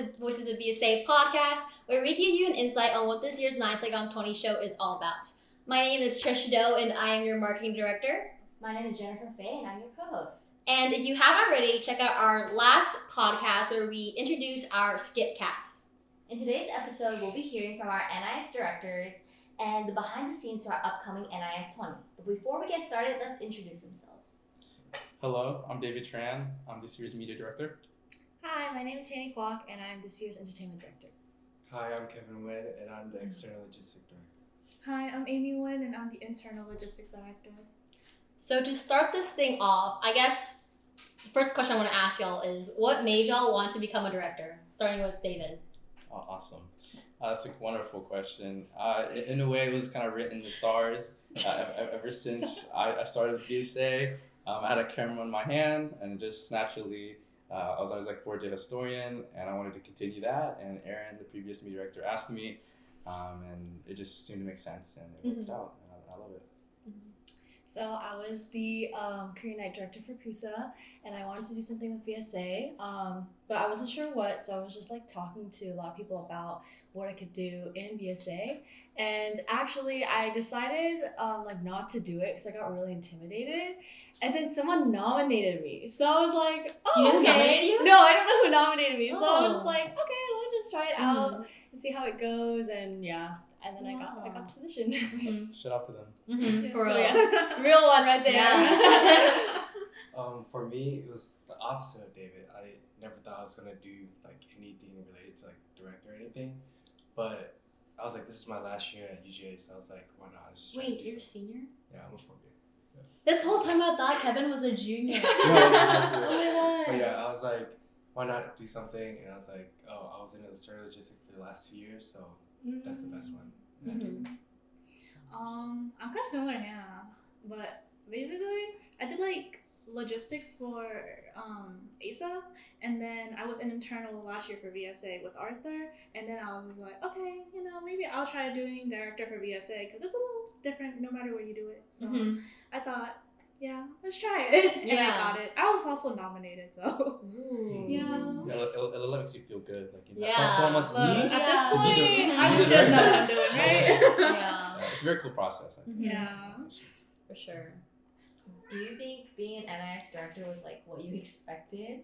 to Voices of VSA podcast, where we give you an insight on what this year's 9SICOM 20 show is all about. My name is Trish Doe, and I am your marketing director. My name is Jennifer Faye, and I'm your co-host. And if you haven't already, check out our last podcast where we introduce our skip cast. In today's episode, we'll be hearing from our NIS directors and the behind the scenes to our upcoming NIS 20. But before we get started, let's introduce themselves. Hello, I'm David Tran. I'm this year's media director. Hi, my name is Kwak, and I'm this year's entertainment director. Hi, I'm Kevin Nguyen, and I'm the external logistics director. Hi, I'm Amy Nguyen, and I'm the internal logistics director. So to start this thing off, I guess the first question I want to ask y'all is, what made y'all want to become a director? Starting with David. Oh, awesome. That's a wonderful question. In a way, it was kind of written in the stars. Ever since I started with VSA, I had a camera in my hand, and just naturally, I was always like board data historian, and I wanted to continue that. And Aaron, the previous media director, asked me, and it just seemed to make sense, and it worked out. And I love it. So I was the Korean night director for KUSA, and I wanted to do something with VSA, but I wasn't sure what, so I was just like talking to a lot of people about what I could do in VSA. And actually, I decided not to do it because I got really intimidated. And then someone nominated me, so I was like, "Oh, Do you know who okay." nominated you? No, I don't know who nominated me. So I was Oh. just like, "Okay, let me just try it out and see how it goes." And yeah, and then I got the position. Shout out to them. For So, real. yeah. Real one right there. Yeah. For me, it was the opposite of David. I never thought I was gonna do like anything related to like direct or anything, but I was like, this is my last year at UGA, so I was like, why not? Just try to Wait, do you're a something. senior? Yeah, I'm a 4 year. This whole time I thought Kevin was a junior. No, Oh my But god. yeah, I was like, why not do something? And I was like, oh, I was in the external logistics for the last 2 years, so that's the best one. And I did it. I'm kind of similar to Hannah, but basically, I did like logistics for ASA, and then I was an internal last year for VSA with Arthur, and then I was just like, okay, maybe I'll try doing director for VSA because it's a little different no matter where you do it. So I thought, yeah, let's try it, and I got it. I was also nominated, so Ooh. yeah. Yeah, it makes you feel good. Like, Yeah. someone wants Look, me. at Yeah. this To be point, the- I to be the should know director. what I'm doing, right? Yeah, It's a very cool process. I think. Yeah. for sure. Do you think being an NIS director was like what you expected?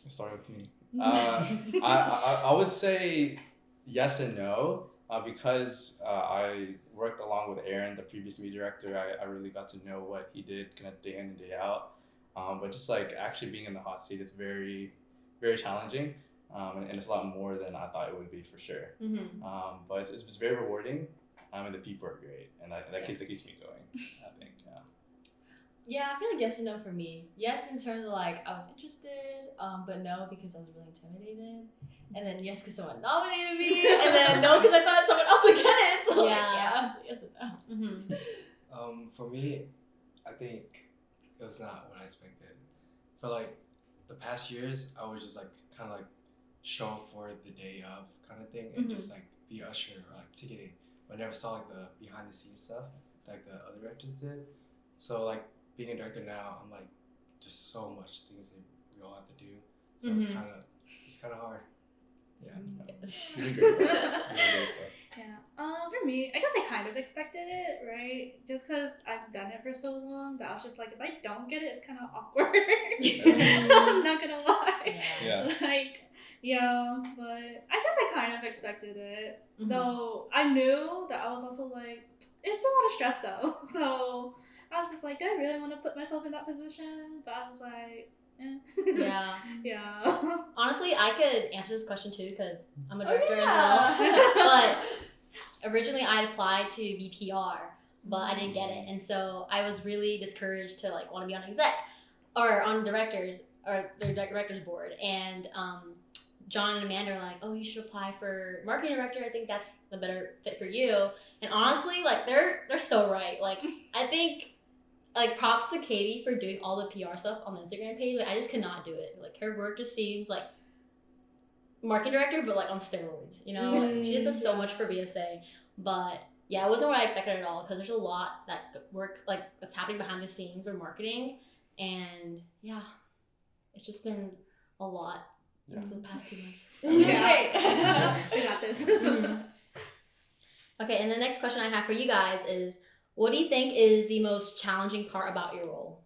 Start with me. I would say yes and no, because I worked along with Aaron, the previous media director. I really got to know what he did kind of day in and day out. But just like actually being in the hot seat, it's very, very challenging, and it's a lot more than I thought it would be for sure. But it's very rewarding, and the people are great, and that keeps me going, I think. Yeah. Yeah, I feel like yes and no for me. Yes, in terms of like I was interested, but no because I was really intimidated. And then yes, because someone nominated me, and then no because I thought someone else would get it. So Yeah. so yes and no. For me, I think it was not what I expected. For like the past years, I was just like kind of like show up for the day of kind of thing and just like be usher or like ticketing. But I never saw like the behind the scenes stuff like the other directors did. So like being a director now, I'm like just so much things that we all have to do. So it's kind of hard. Yeah. You did great. You did great. Yeah. For me, I guess I kind of expected it, right? Just because I've done it for so long that I was just like, if I don't get it, it's kind of awkward. I'm not gonna lie. Yeah. Like, yeah, but I guess I kind of expected it. Though I knew that I was also like, it's a lot of stress though. So I was just like, do I really want to put myself in that position? But I was like, Yeah. yeah. Honestly, I could answer this question too because I'm a Oh, director as yeah. well. But originally I applied to VPR, but I didn't get it, and so I was really discouraged to like want to be on exec or on directors or the directors board. And John and Amanda are like, "Oh, you should apply for marketing director. I think that's the better fit for you." And honestly, like they're so right. Like I think. Like props to Katie for doing all the PR stuff on the Instagram page. Like I just could not do it. Like her work just seems like marketing director, but like on steroids. You know, she just does so much for VSA. But yeah, it wasn't what I expected at all because there's a lot that works like that's happening behind the scenes for marketing, and yeah, it's just been a lot Yeah. For the past 2 months. Yeah. We got this. Mhm. Okay, and the next question I have for you guys is, what do you think is the most challenging part about your role?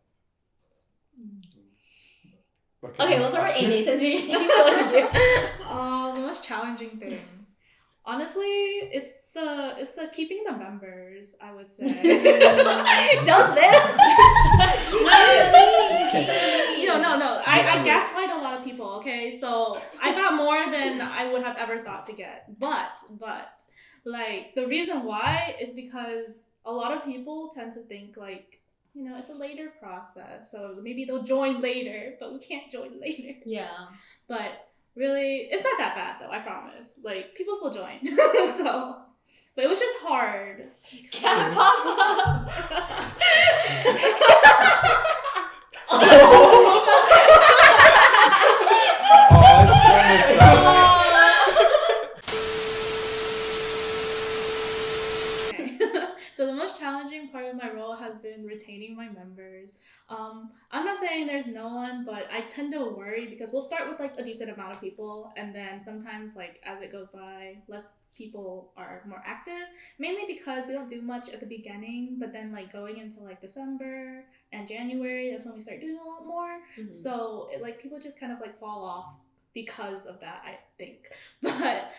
Okay, we'll start with Amy since we both of you. The most challenging thing. Honestly, it's the keeping the members, I would say. Don't say No. I gaslight a lot of people, okay? So I got more than I would have ever thought to get. But like the reason why is because a lot of people tend to think like, it's a later process. So maybe they'll join later, but we can't join later. Yeah. But really, it's not that bad though, I promise. Like, people still join. So, but it was just hard. Cat pop up. It's kind of sad. So the most challenging part of my role has been retaining my members. I'm not saying there's no one, but I tend to worry because we'll start with like a decent amount of people, and then sometimes like as it goes by, less people are more active, mainly because we don't do much at the beginning, but then like going into like December and January, that's when we start doing a lot more. Mhm. So like people just kind of like fall off because of that, I think. But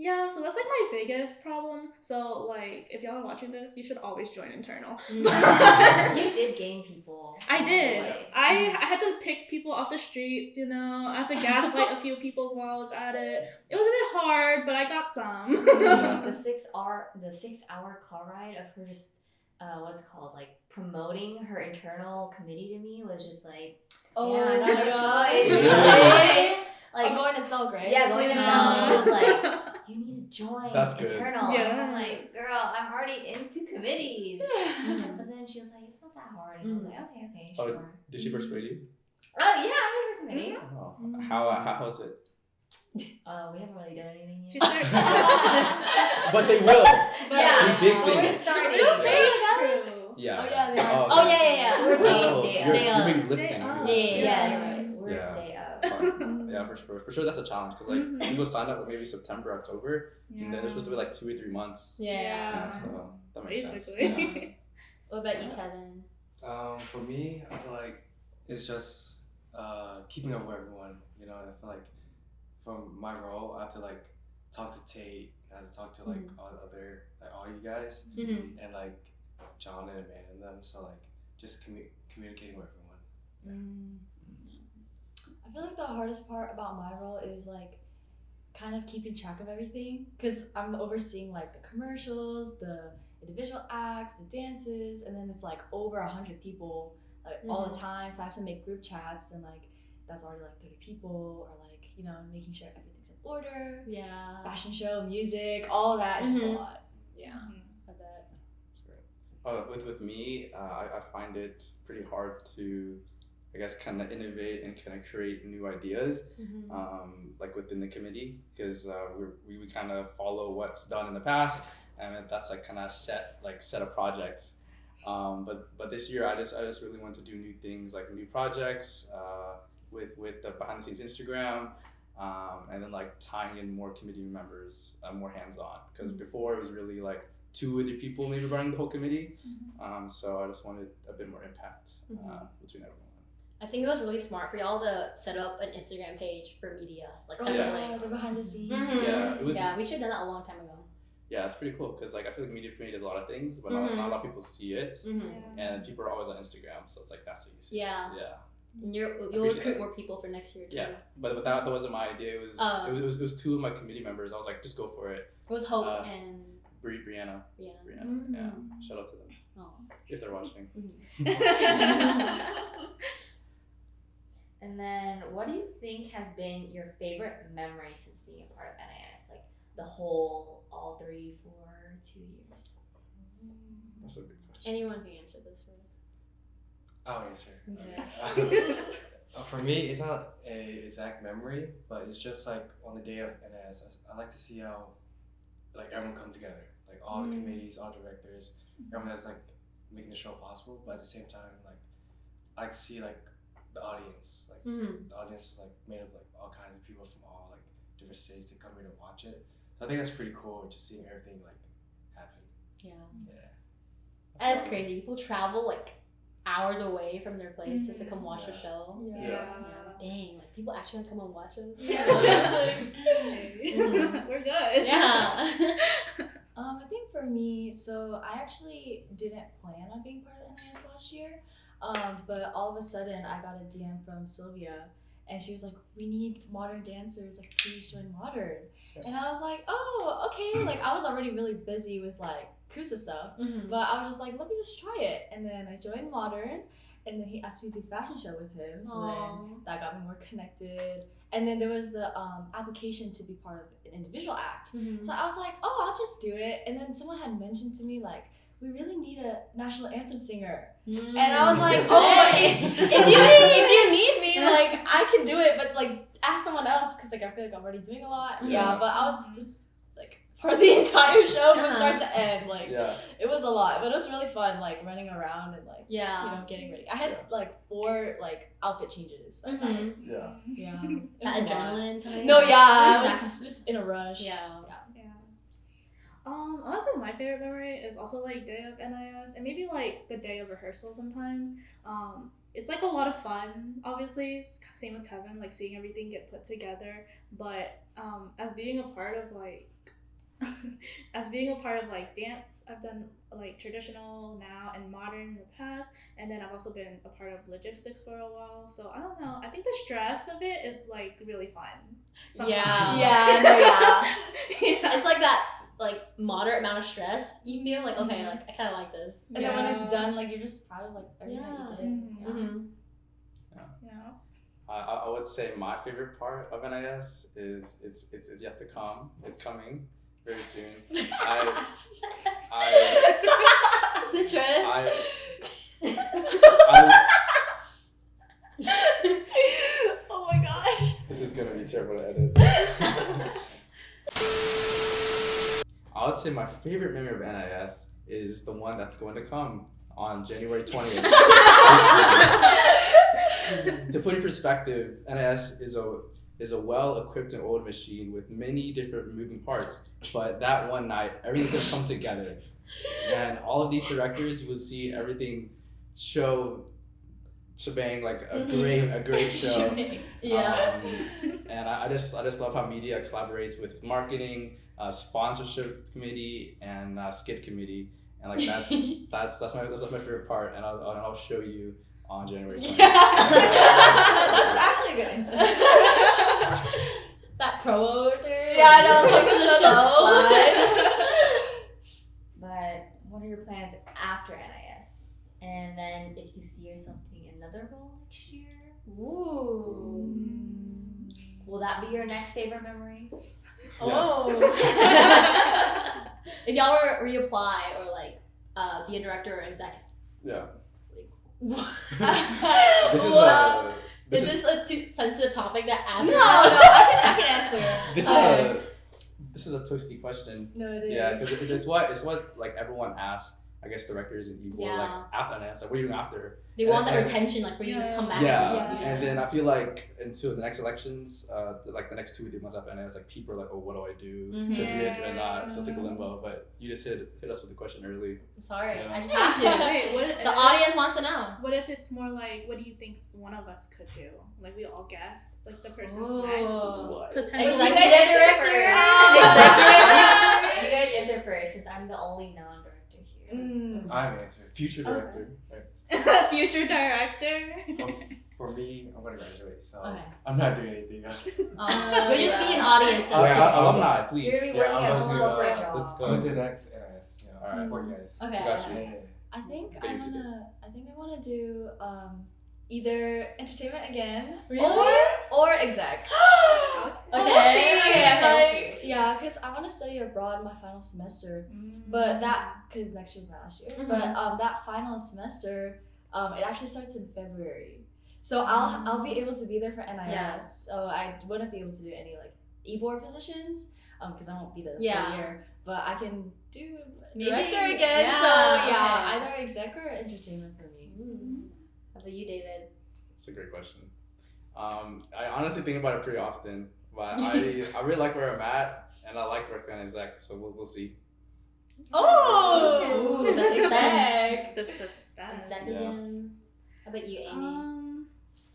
yeah, so that's like my biggest problem. So like if y'all are watching this, you should always join internal. You did gain people. I along the did. way. I had to pick people off the streets, I had to gaslight a few people while I was at it. It was a bit hard, but I got some. The 6-hour car ride of her just what's it called, like promoting her internal committee to me was just like, Oh, yeah, I got no choice. really? Like I'm going to Cell, right? yeah, going to Yeah. Cell. She was like, you need to join That's good. internal. Yes. And I'm like, girl, I'm already into committees. But then she was like, it's not that hard. And I was like, okay, Oh, sure. did she persuade you? Oh yeah, I'm in her committee. Oh, how was it? We haven't really done anything yet. She started. But they will. Yeah, Big but we're things. starting. Little So- sage crew. Yeah. Oh, yeah, they are. Oh, Oh, yeah. So we're saying Oh, day so of. you're Day doing of. lifting. Day of. Yes, Yes. we're Yeah. day of. Yeah, for sure that's a challenge because like Mhm. people sign up with maybe September, October, and then they're supposed to be like 2 or 3 months. Yeah. Yeah, so that makes Basically. sense. Yeah. What about you, Kevin? For me, I feel like it's just keeping up with everyone. And I feel like from my role, I have to like talk to Tate, I have to talk to like all you guys, Mm-hmm. and like John and Amanda and them. So like just communicating with everyone. I feel like the hardest part about my role is like kind of keeping track of everything because I'm overseeing like the commercials, the individual acts, the dances, and then it's like over 100 people like all the time. If I have to make group chats, then like that's already like 30 people, or like making sure everything's in order. Yeah. Fashion show, music, all that is just a Mhm. lot. Yeah, I bet. With me, I find it pretty hard to, I guess, kind of innovate and kind of create new ideas, like within the committee, because we kind of follow what's done in the past, and that's like kind of set of projects. But this year, I just really want to do new things, like new projects with the behind the scenes Instagram. And then like tying in more committee members, more hands-on, because before it was really like 2 or 3 people maybe running the whole committee. So I just wanted a bit more impact between everyone. I think it was really smart for y'all to set up an Instagram page for media, like Oh, separately. yeah. the behind the scenes. Mhm. Yeah, it was- Yeah, we should have done that a long time ago. Yeah, it's pretty cool because like I feel like media committee does a lot of things, but not a lot of people see it, and people are always on Instagram, so it's like that's the easy. Yeah. Yeah. And you'll appreciate recruit that. more people for next year too. Yeah, but that wasn't my idea. It was Oh. it was 2 of my committee members. I was like, just go for it. It was Hope Uh, and Brianna. yeah. Yeah. Shout out to them Oh. if they're watching. And then, what do you think has been your favorite memory since being a part of NIS? Like all 3, 4, 2 years. That's a big question. Anyone can answer this first. Oh yeah, sure. Okay. For me, it's not a exact memory, but it's just like on the day of NIS, I like to see how like everyone come together, like all the committees, all directors, everyone that's like making the show possible. But at the same time, like I like to see like the audience. Like Mhm. the audience is like made of like all kinds of people from all like different states to come here to watch it. So I think that's pretty cool, just seeing everything like happen. Yeah. Yeah. That's crazy. People travel like hours away from their place just to come watch the Yeah. show. Yeah. Dang, like people actually want to come and watch us. Like, we're good. Yeah. I think for me, so I actually didn't plan on being part of NIS last year, but all of a sudden I got a DM from Sylvia, and she was like, "We need modern dancers, like please join modern." And I was like, "Oh, okay." Like I was already really busy with like Kusa stuff, Mhm. but I was just like, "Let me just try it." And then I joined modern, and then he asked me to do fashion show with him, so Aw. then that got me more connected. And then there was the application to be part of an individual act. Mhm. So I was like, oh, I'll just do it. And then someone had mentioned to me, like, we really need a national anthem singer. Mm. And I was like, oh, if you need me, like, I can do it. But, like, ask someone else because, like, I feel like I'm already doing a lot. Mhm. Yeah, but I was just, like, for the entire show from start to end. Like, Yeah. it was a lot. But it was really fun, like, running around and, like, Yeah. you know, getting ready. I had, like, 4, like, outfit changes that Mhm. night. Yeah. Yeah. It That was a lot. adrenaline kind of. No, yeah, I was just in a rush. Yeah. Yeah. Also my favorite memory is also like day of NIS and maybe like the day of rehearsal sometimes. It's like a lot of fun, obviously. Same with Kevin, like seeing everything get put together. But as being a part of like dance, I've done like traditional now and modern in the past, and then I've also been a part of logistics for a while. So I don't know. I think the stress of it is like really fun. Sometimes. Yeah. No, yeah. Yeah. It's like that, like moderate amount of stress. You feel like okay, like I kind of like this. And then when Yeah. it's done, like you're just proud of like everything that you did. Mhm. Yeah. Mm-hmm. Yeah. I would say my favorite part of NIS is it's yet to come. It's coming very soon. Citrus. Oh my gosh. This is gonna be terrible to edit. I would say my favorite memory of NIS is the one that's going to come on January 20th. To put in perspective, NIS is a well-equipped and old machine with many different moving parts. But that one night, everything's gonna come together, and all of these directors, you will see everything shebang, like a great show. Yeah. And I just love how media collaborates with marketing, sponsorship committee, and skit committee, and like that's my favorite part, and I'll show you on January 20th. That's actually a good answer. That promoter. Yeah, I know, like to the the show. But what are your plans after NIS? And then if you see yourself doing another role next year, Ooh. will that be your next favorite memory? Oh. If y'all were reapply or like be a director or exec. Yeah. What? This is Well, this is this a too sensitive topic to ask? No, I can answer. this is a toasty question. No, it is. Yeah, because it's what like everyone asks. I guess directors and people Yeah. like after NIS, like what are you doing after? They want that And- retention, like for you to come back. Yeah. and- And then I feel like until the next elections, like the next 2 or 3 months after NIS, like people are like, oh, what do I do? Mhm. Should I do it or not? So it's like a limbo. But you just hit us with the question early. I'm sorry, Yeah. I just have to. Wait, what? The audience wants to know. What if it's more like, what do you think one of us could do? Like we all guess, like the person's Ooh. next. Potentially. Executive director. You guys answer first, since I'm the only non-director here. Mm. I have an answer. Future director. Right? Future director. For me, I'm gonna graduate, so Okay. I'm not doing anything else. You'll just be an audience. Oh, yeah, Okay. alumni, please. You're gonna be Yeah, working I'm as a gonna do, corporate let's job. go. Go to the next NIS, Alright. support you guys. Okay. Got you. Yeah. I think Okay, I you two wanna do either entertainment again Really? or exec. Okay. We'll see. Okay, I feel Like, yeah, because I want to study abroad my final semester, but because next year's my last year. Mhm. But that final semester, it actually starts in February, so I'll be able to be there for NIS. Yeah. So I wouldn't be able to do any like e-board positions, because I won't be there Yeah. for a year. But I can do Maybe. director again. Yeah, So yeah, okay. either exec or entertainment for me. How about you, David? It's a great question. I honestly think about it pretty often, but I really like where I'm at, and I like working on Exec, so we'll see. Oh, Ooh, that's Exec. The suspense. Exactly. How about you, Amy?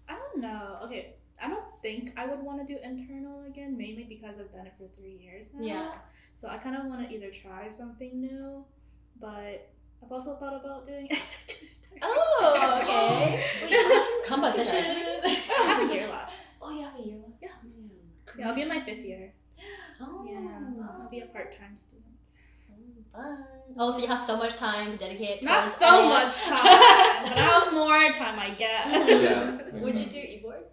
I don't know. Okay, I don't think I would want to do internal again, mainly because I've done it for 3 years now. Yeah. So I kind of want to either try something new, but I've also thought about doing executive director. Oh, okay. Wait, competition. I have a year left. Oh, you have a year left? Yeah, I'll be in my 5th year. Oh. Yeah, I'll be a part-time student. Fun. Oh, so you have so much time to dedicate. Not towards so NIS. much time, but how more time I get. Yeah. Would you do e-board?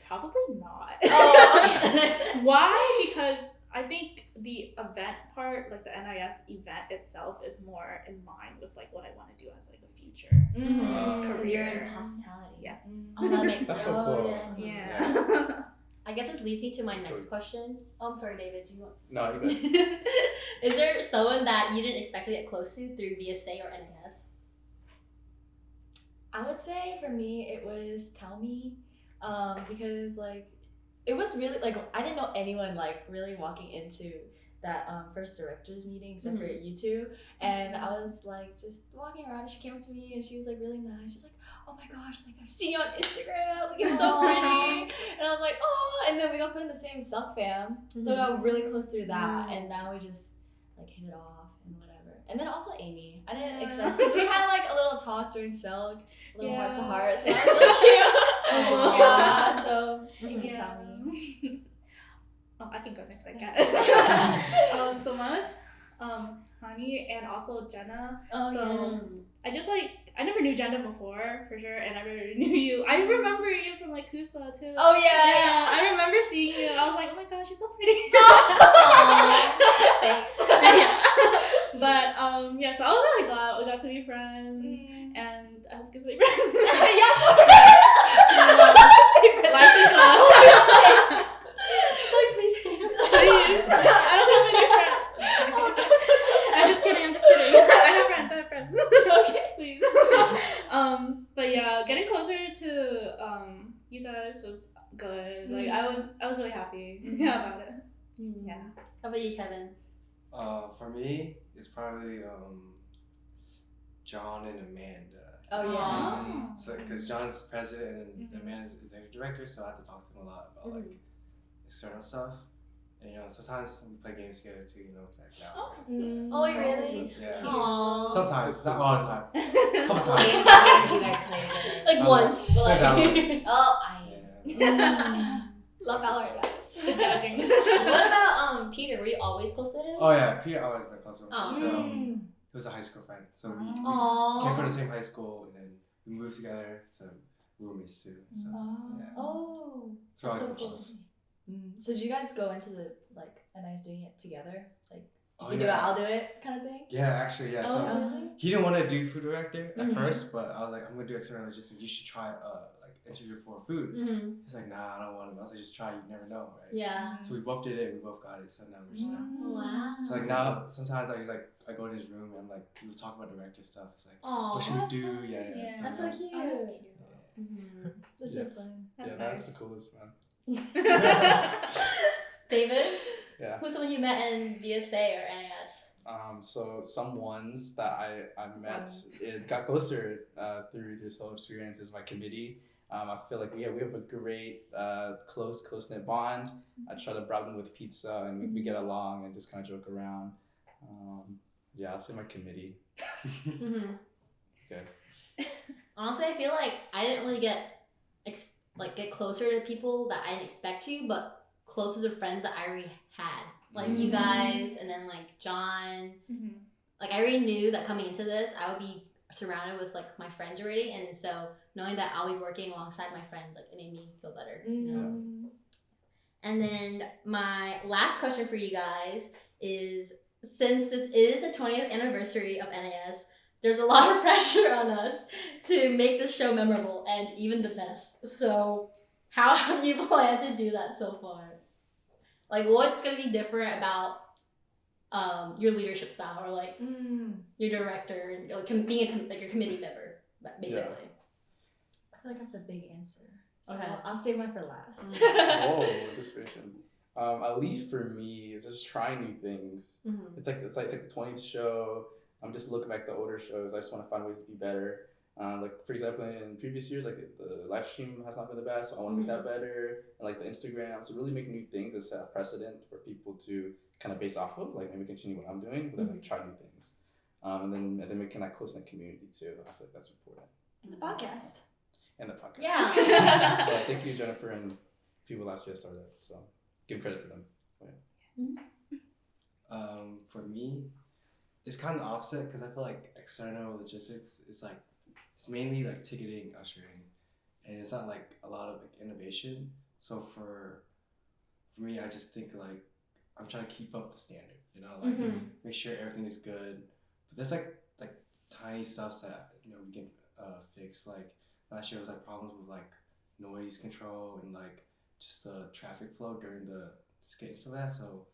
Probably not. Oh. Why? Because I think the event part, like the NIS event itself, is more in line with like what I want to do as like a future. Because you're in Career. hospitality. Yes. Oh, that makes That's sense. so cool. Yeah. I guess this leads me to my next question. Oh, I'm sorry, David. Do you want? No, you're good. Is there someone that you didn't expect to get close to through VSA or NIS? I would say for me it was Tell Me, because like it was really like I didn't know anyone like really walking into that first directors meeting except for you two, and I was like just walking around and she came up to me and she was like really nice. She's like, oh my gosh, like I've seen you on Instagram, like you're so pretty, and I was like, oh, and then we got put in the same Suck fam, so we got really close through that, and now we just like hit it off and whatever. And then also Amy, I didn't expect because we had like a little talk during Selg, a little heart to heart, so that was really cute. Yeah, so Amy, Tell Me. Oh, I can go next, I guess. So mine was Hani and also Jenna. Oh, so I just like, I never knew Jenna before, for sure, and I never knew you. I remember you from like Kusa too. Oh yeah. Yeah, I remember seeing you. I was like, oh my gosh, you're so pretty. Thanks. Yeah. But yeah, so I was really glad we got to be friends, and I hope we can stay friends. Life is Please. I don't have any friends. I'm just kidding. I have friends. Okay. Please. But yeah, getting closer to you guys was good. Like I was really happy about it. Yeah. How about you, Kevin? For me, it's probably John and Amanda. Oh yeah. So, because John's president and Amanda's executive director, so I have to talk to him a lot about like external stuff. And sometimes we play games together too. Like that. Oh, really? Yeah. Aww. Sometimes, not all the time. Couple What games times. do you guys play together? Like once, but play like. Valorant. Oh, I. Yeah. Love Valorant, guys. Good judging. What about Peter? Were you always close to him? Oh yeah, Peter always been close with me. Oh. So he was a high school friend. So we Aww. came from the same high school, and then we moved together. So we were roommates too. So yeah. Oh. So we're That's so always cool. close. So did you guys go into the like NIS doing it together? Like Oh, you do it, yeah. I'll do it kind of thing? Yeah, actually, yeah. So Oh. he didn't want to do food director at first, but I was like, I'm gonna do external logistics. You should try like interview for food. He's like, nah, I don't want to. I was like, just try. You never know, right? Yeah. So we both did it. We both got it. So now we're just there. Wow. So like now, sometimes I go in his room and I'm like, we talk about director stuff. It's like, Aww. what should we do? Yeah. Yeah. That's so now- cute. Oh, that's cute. That's so fun. That's That's nice. the coolest, man. David? Yeah. Who's someone you met in VSA or NIS? So some ones that I met, it got closer through self experiences. My committee, I feel like we have a great close knit bond. I try to bribe them with pizza, and we get along and just kind of joke around. Yeah, I'll say my committee. Okay. Honestly, I feel like I didn't really get closer to people that I didn't expect to, but closer to friends that I already had. Like you guys, and then like John. Like I already knew that coming into this, I would be surrounded with like my friends already, and so knowing that I'll be working alongside my friends, like it made me feel better. You know? And then my last question for you guys is, since this is the 20th anniversary of NIS, there's a lot of pressure on us to make this show memorable and even the best. So how have you planned to do that so far? Like, what's going to be different about your leadership style, or like your director, and like, being your committee member, basically? feel like I have the big answer. So Okay. I'll save mine for last. Oh, anticipation. At least for me, it's just trying new things. Mhm. It's like the 20th show. I'm just looking back at the older shows. I just want to find ways to be better. Like for example, in previous years, like the live stream has not been the best, so I want to make that better. And like the Instagram, so really making new things and set a precedent for people to kind of base off of. Like maybe continue what I'm doing, but then like try new things. And then making that close knit community too. I feel like that's important. The podcast. And the podcast. Yeah. But thank you, Jennifer, and people last year started. So give credit to them. For me, it's kind of the opposite because I feel like external logistics is like it's mainly like ticketing, ushering, and it's not like a lot of like innovation. So for me, I just think like I'm trying to keep up the standard, you know, like make sure everything is good. But there's like tiny stuff that we can fix. Like last year was like problems with like noise control and like just the traffic flow during the skit and stuff like that. So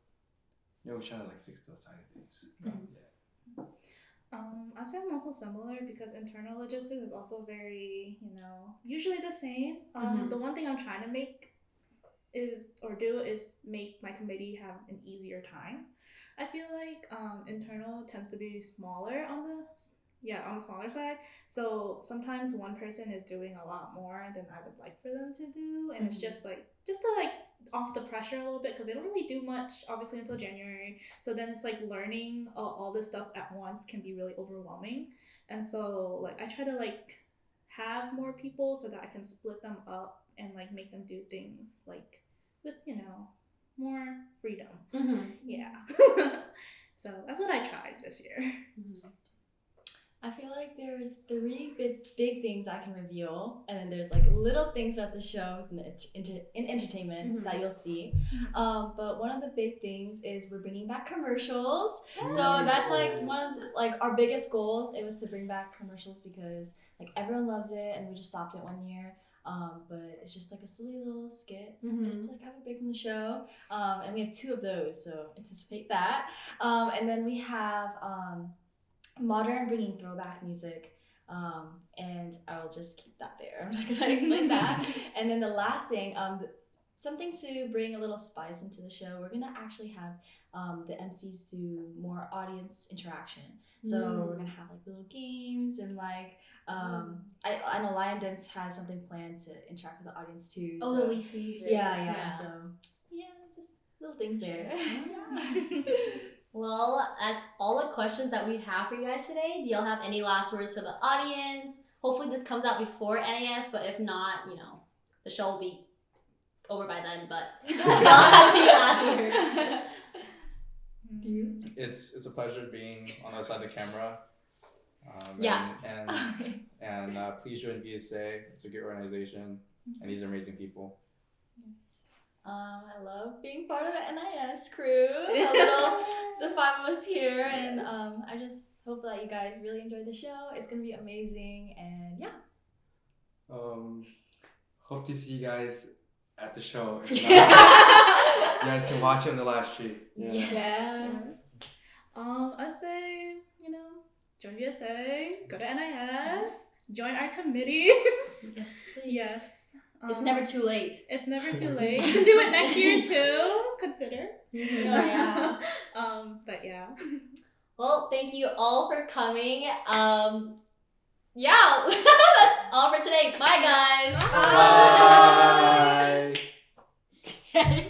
we're trying to like fix those tiny things. Yeah. I say I'm also similar because internal logistics is also very, usually the same. The one thing I'm trying to make is make my committee have an easier time. I feel like internal tends to be smaller on the smaller side. So sometimes one person is doing a lot more than I would like for them to do, and it's just to off the pressure a little bit because they don't really do much obviously until January. So then it's like learning all this stuff at once can be really overwhelming, and so like I try to like have more people so that I can split them up and like make them do things like with more freedom. Yeah. So that's what I tried this year. I feel like there's 3 big things I can reveal, and then there's like little things throughout the show in entertainment that you'll see. But one of the big things is we're bringing back commercials. So that's like one of like our biggest goals. It was to bring back commercials because like everyone loves it, and we just stopped it one year. But it's just like a silly little skit, just to like have a break from the show. And we have 2 of those, so anticipate that. And then we have modern bringing throwback music, and I will just keep that there. I'm not gonna explain that. And then the last thing, something to bring a little spice into the show. We're gonna actually have the MCs do more audience interaction. So we're gonna have like little games and like I know Lion Dance has something planned to interact with the audience too. Oh, So. the Leese's, right? Yeah. So just little things there. Well, that's all the questions that we have for you guys today. Do y'all have any last words for the audience? Hopefully this comes out before NIS, but if not, the show will be over by then. But do y'all have any last words? Do you? It's a pleasure being on the other side of the camera. Yeah. And please join VSA. It's a great organization, and these are amazing people. Yes. I love being part of the NIS crew. The 5 of us here, and I just hope that you guys really enjoyed the show. It's gonna be amazing, and yeah. Hope to see you guys at the show. If not, you guys can watch it on the live stream. Yeah. Yes. I'd say join VSA, go to NIS, join our committees. Yes, please. Yes. It's never too late. It's never too late. You can do it next year too. Consider. Yeah. But yeah. Well, thank you all for coming. Yeah, that's all for today. Bye, guys. Bye. Bye.